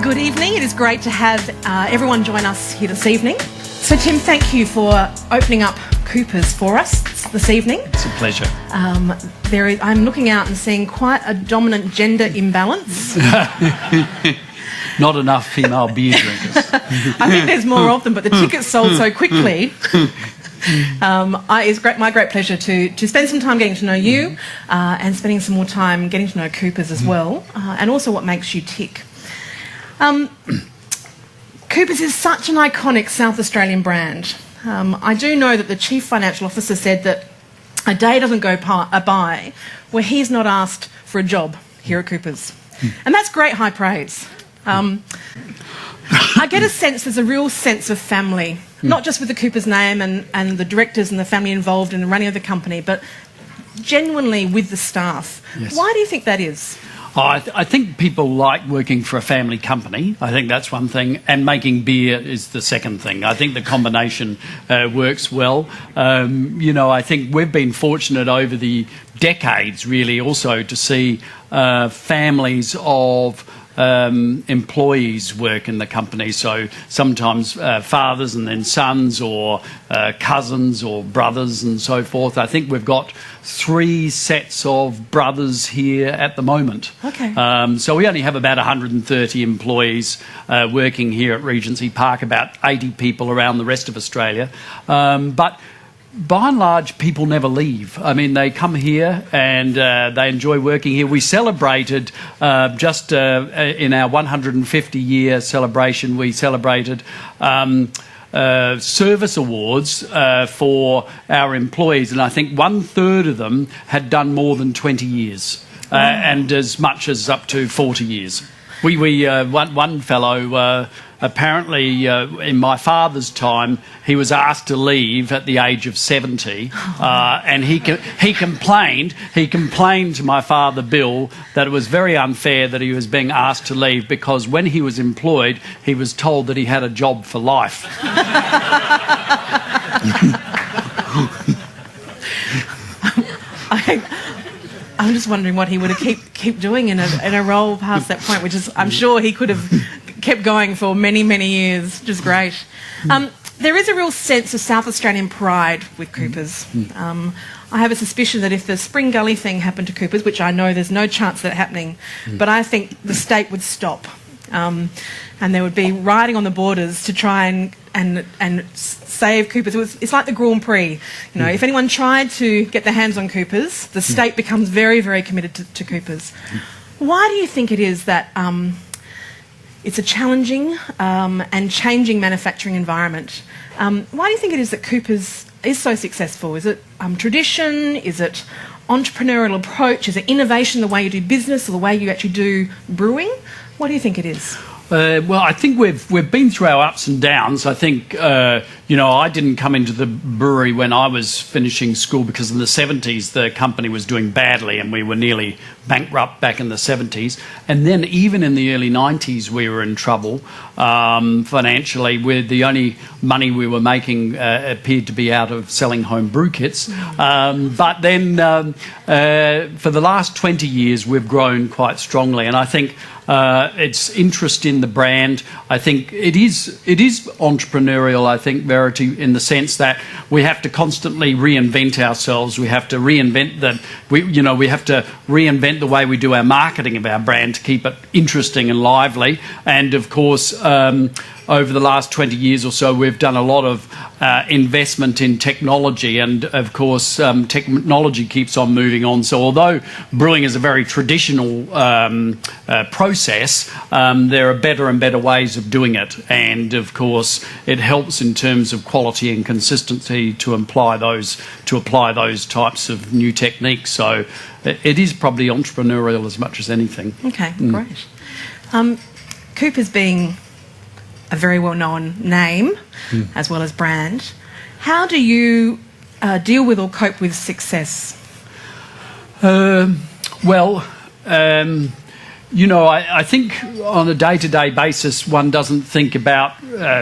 Good evening. It is great to have everyone join us here this evening. So, Tim, thank you for opening up Coopers for us this evening. It's a pleasure. I'm looking out and seeing quite a dominant gender imbalance. Not enough female beer drinkers. I think there's more of them, but the tickets sold so quickly. It's my great pleasure to spend some time getting to know you and spending some more time getting to know Coopers as well, and also what makes you tick. Coopers is such an iconic South Australian brand. I do know that the Chief Financial Officer said that a day doesn't go by where he's not asked for a job here at Coopers. And that's great high praise. I get a sense there's a real sense of family, not just with the Coopers name and the directors and the family involved in the running of the company, but genuinely with the staff. Yes. Why do you think that is? I think people like working for a family company. I think that's one thing. And making beer is the second thing. I think the combination works well. I think we've been fortunate over the decades, really, also to see families of employees work in the company. So sometimes fathers and then sons, or cousins or brothers and so forth. I think we've got 3 sets of brothers here at the moment. Okay. So we only have about 130 employees working here at Regency Park, about 80 people around the rest of Australia. But by and large, people never leave. I mean, they come here and they enjoy working here. We celebrated just in our 150-year celebration, we celebrated service awards for our employees, and I think 1/3 of them had done more than 20 years, and as much as up to 40 years. One fellow, apparently in my father's time, he was asked to leave at the age of 70, and he complained to my father, Bill, that it was very unfair that he was being asked to leave, because when he was employed, he was told that he had a job for life. I'm just wondering what he would have keep doing in a role past that point, which is, I'm sure he could have kept going for many, many years, which is great. There is a real sense of South Australian pride with Coopers. I have a suspicion that if the Spring Gully thing happened to Coopers, which I know there's no chance of that happening, but I think the state would stop. And there would be riding on the borders to try and save Coopers. It's like the Grand Prix. If anyone tried to get their hands on Coopers, the state becomes very, very committed to Coopers. Why do you think it is that it's a challenging and changing manufacturing environment? Why do you think it is that Coopers is so successful? Is it tradition? Is it entrepreneurial approach? Is it innovation, the way you do business, or the way you actually do brewing? What do you think it is? Well, I think we've been through our ups and downs. I think, I didn't come into the brewery when I was finishing school, because in the 70s the company was doing badly and we were nearly bankrupt back in the 70s. And then even in the early 90s we were in trouble financially, where the only money we were making appeared to be out of selling home brew kits. But then for the last 20 years we've grown quite strongly, and I think it's interest in the brand. I think it is entrepreneurial, I think, Verity, in the sense that we have to constantly reinvent ourselves. We have to reinvent the way we do our marketing of our brand to keep it interesting and lively. And of course, over the last 20 years or so, we've done a lot of investment in technology, and of course technology keeps on moving on. So although brewing is a very traditional process, there are better and better ways of doing it, and of course it helps in terms of quality and consistency to apply those types of new techniques. So it is probably entrepreneurial as much as anything. Okay, great. Coopers being a very well-known name as well as brand, how do you deal with or cope with success? I think on a day-to-day basis one doesn't think about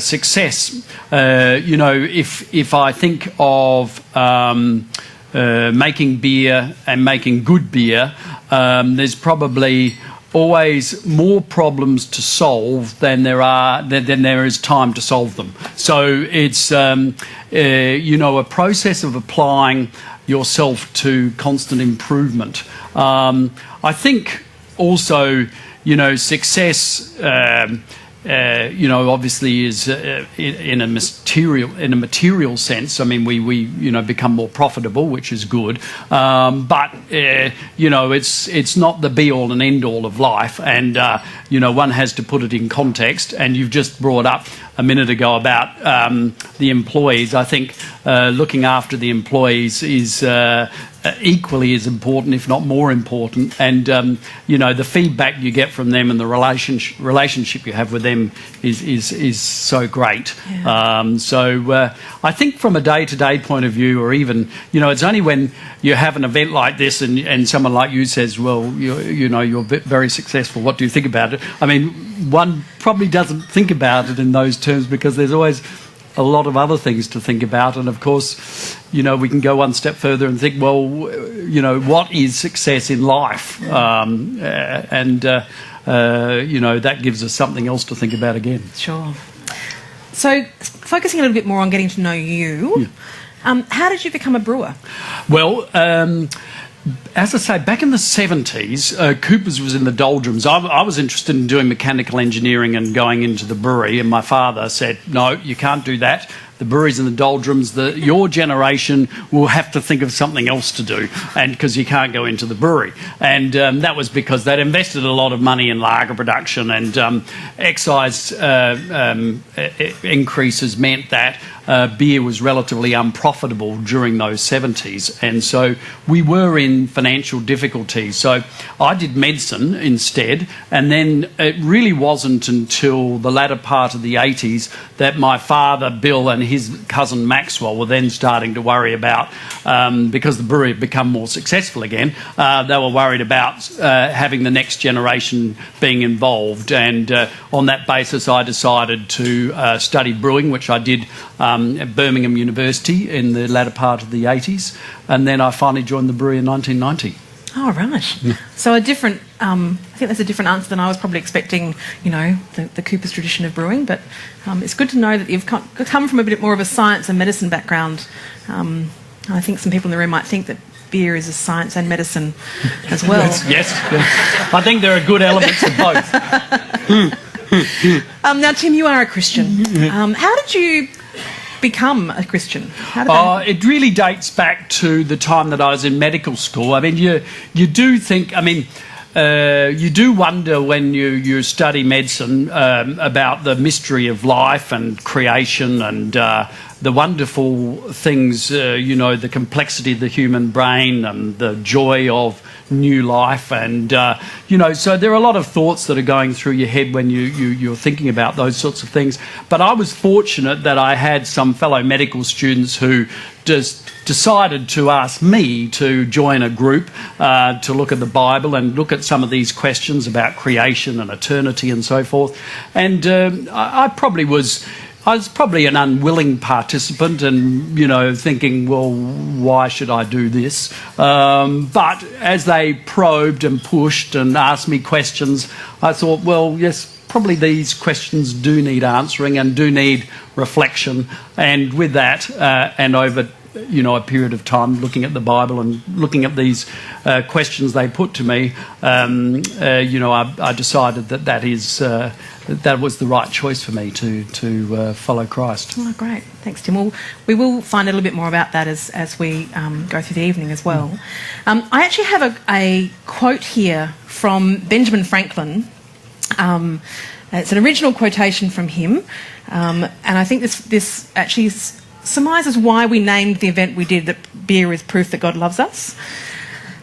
success. If I think of making beer and making good beer, there's probably always more problems to solve than there is time to solve them. So it's a process of applying yourself to constant improvement. I think also, success. Obviously is in a material sense. I mean, we become more profitable, which is good. But it's not the be all and end all of life, and one has to put it in context. And you've just brought up a minute ago about the employees. I think looking after the employees is equally as important, if not more important. And the feedback you get from them and the relationship you have with them is so great. Yeah. I think from a day-to-day point of view, or even it's only when you have an event like this and someone like you says, well, you're very successful, what do you think about it? I mean, one probably doesn't think about it in those terms because there's always a lot of other things to think about. And of course, we can go one step further and think, well, what is success in life? That gives us something else to think about again. Sure. So focusing a little bit more on getting to know you, how did you become a brewer? Well, as I say, back in the 70s, Coopers was in the doldrums. I was interested in doing mechanical engineering and going into the brewery, and my father said, no, you can't do that. The brewery's in the doldrums. Your generation will have to think of something else to do, and because you can't go into the brewery. And that was because they'd invested a lot of money in lager production, and excise increases meant that beer was relatively unprofitable during those 70s, and so we were in financial difficulty. So I did medicine instead, and then it really wasn't until the latter part of the 80s that my father, Bill, and his cousin Maxwell were then starting to worry about, because the brewery had become more successful again, they were worried about having the next generation being involved, and on that basis I decided to study brewing, which I did at Birmingham University in the latter part of the 80s, and then I finally joined the brewery in 1990. Oh, right. Yeah. So I think that's a different answer than I was probably expecting, the Cooper's tradition of brewing, but it's good to know that you've come from a bit more of a science and medicine background. I think some people in the room might think that beer is a science and medicine as well. Yes. I think there are good elements of both. Now, Tim, you are a Christian. How did you become a Christian? It really dates back to the time that I was in medical school. I mean, you do think, you do wonder when you study medicine about the mystery of life and creation and the wonderful things, the complexity of the human brain and the joy of new life, and so there are a lot of thoughts that are going through your head when you're thinking about those sorts of things. But I was fortunate that I had some fellow medical students who just decided to ask me to join a group to look at the Bible and look at some of these questions about creation and eternity and so forth. And I was probably an unwilling participant and, thinking, well, why should I do this? But as they probed and pushed and asked me questions, I thought, well, yes, probably these questions do need answering and do need reflection. And with that, and over a period of time looking at the Bible and looking at these questions they put to me, I decided that was the right choice for me to follow Christ. Oh, great. Thanks, Tim. Well, we will find a little bit more about that as we go through the evening as well. I actually have a quote here from Benjamin Franklin. It's an original quotation from him, and I think this actually surmises why we named the event we did, that beer is proof that God loves us.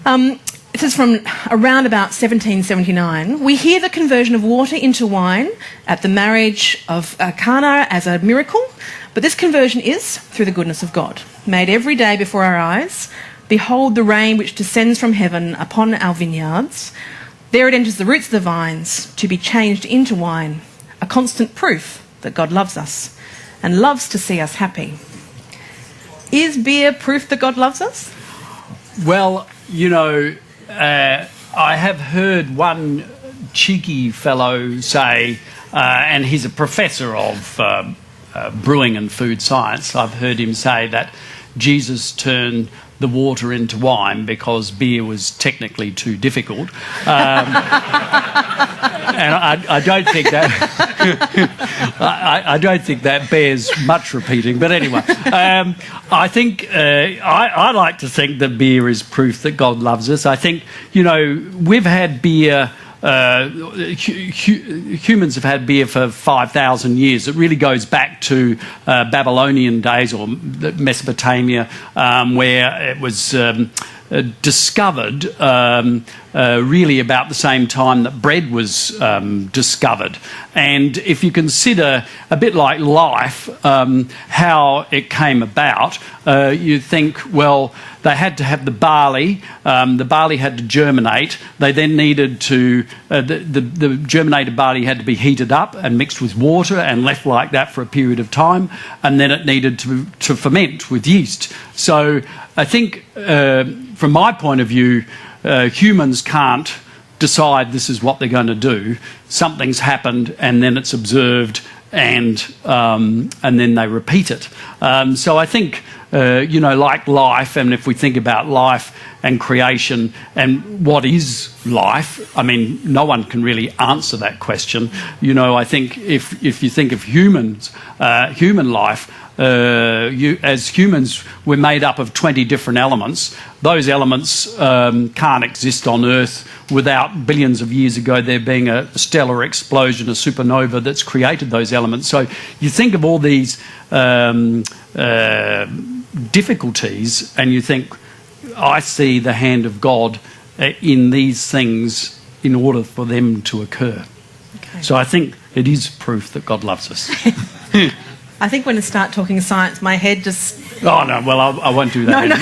This is from around about 1779. We hear the conversion of water into wine at the marriage of Cana as a miracle, but this conversion is through the goodness of God, made every day before our eyes. Behold the rain which descends from heaven upon our vineyards. There it enters the roots of the vines to be changed into wine, a constant proof that God loves us and loves to see us happy. Is beer proof that God loves us? Well, I have heard one cheeky fellow say, and he's a professor of brewing and food science. I've heard him say that Jesus turned the water into wine because beer was technically too difficult. And I don't think that I don't think that bears much repeating. But anyway, I think I like to think that beer is proof that God loves us. I think, you know, we've had beer. Humans have had beer for 5,000 years. It really goes back to Babylonian days or Mesopotamia, where it was discovered really about the same time that bread was discovered. And if you consider, a bit like life, how it came about, you think, well, they had to have the barley had to germinate. They then needed to, the germinated barley had to be heated up and mixed with water and left like that for a period of time, and then it needed to ferment with yeast. So I think, from my point of view, humans can't decide this is what they're going to do. Something's happened and then it's observed, and then they repeat it. So I think, you know, like life, and if we think about life and creation and what is life, I mean, no one can really answer that question. You know, I think if you think of humans, human life, as humans, we're made up of 20 different elements. Those elements can't exist on Earth without billions of years ago there being a stellar explosion, a supernova that's created those elements. So you think of all these difficulties and you think, I see the hand of God in these things in order for them to occur. Okay. So I think it is proof that God loves us. I think when I start talking science, my head just... Oh, no, well, I won't do that. No.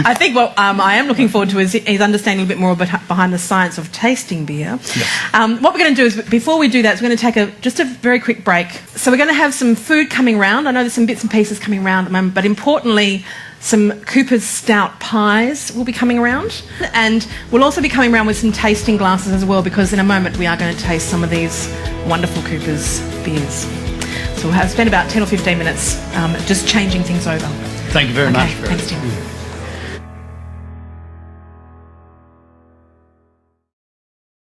I think what I am looking forward to is understanding a bit more behind the science of tasting beer. Yeah. What we're going to do is, before we do that, we're going to take just a very quick break. So we're going to have some food coming round. I know there's some bits and pieces coming around at the moment, but importantly, some Cooper's Stout pies will be coming around. And we'll also be coming around with some tasting glasses as well, because in a moment we are going to taste some of these wonderful Cooper's beers. So we'll spend about 10 or 15 minutes just changing things over. Thank you very much. Thanks, Tim.